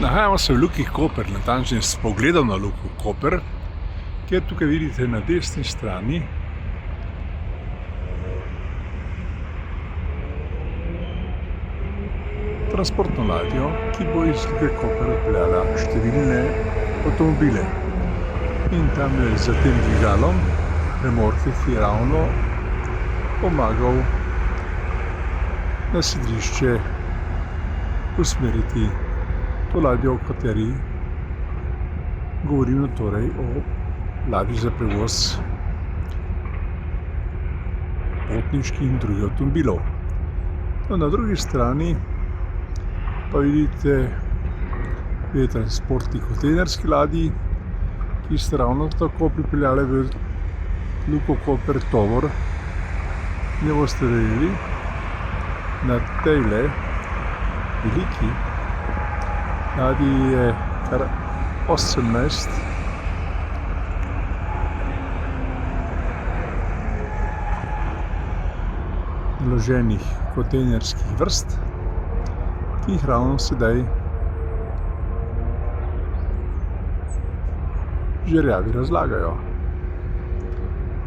Nahajamo se v Luki Koper, natančneje s pogledom na Luko Koper, kjer tukaj vidite na desni strani transportno ladjo, ki bo iz Luke Koper odpeljala številne avtomobile. In tam je za tem dvigalom remorke, ki je ravno pomagal na sedlišče usmeriti to ladjo, o kateri govorimo, torej o ladji za prevoz potniških in drugih avtomobilov. No, na drugi strani pa vidite dve transportni kontejnerski ladji, ki sta ravno tako pripeljale v Luko Koper tovor. Ne boste verjeli, na tejle veliki ladji je kar 18 vloženih kontejnerskih vrst, ki jih ravno sedaj žerjavi razlagajo.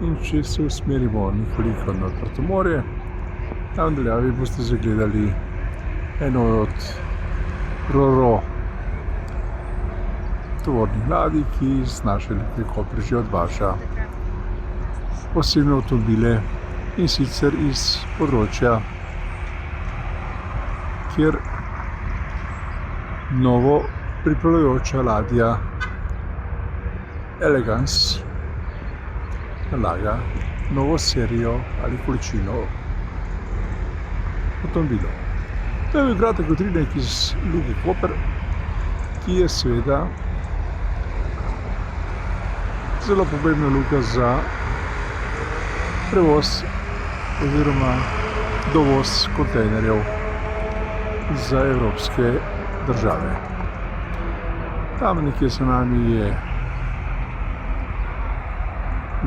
In če se usmerimo nekoliko na odprto morje, tam v daljavi boste zagledali eno od ro-ro tovornih ladij, ki iz naše Luke Koper že odvaža osebne avtomobile, in sicer iz področja, kjer novo priplavajoča ladja Elegance nalaga novo serijo ali količino avtomobilov. To je bil kratek utrinek iz Luke Koper, ki je seveda zelo pomembna luka za prevoz oziroma dovoz kontejnerjev za evropske države. Tam nekje za nami je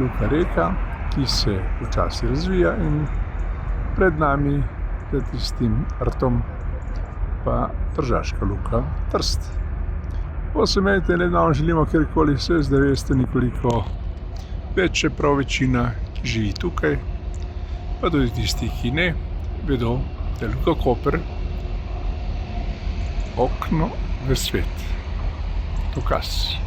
Luka Reka, ki se počasi razvija, in pred nami, za tistim rtom, pa Tržaška luka Trst. Ko se imejte, ne vam želimo kjerkoli, se zdaj veste nekoliko več, čeprav večina, ki živi tukaj, pa tudi tisti, ki ne, vedo, da je Luka Koper okno v svet. Dokaz.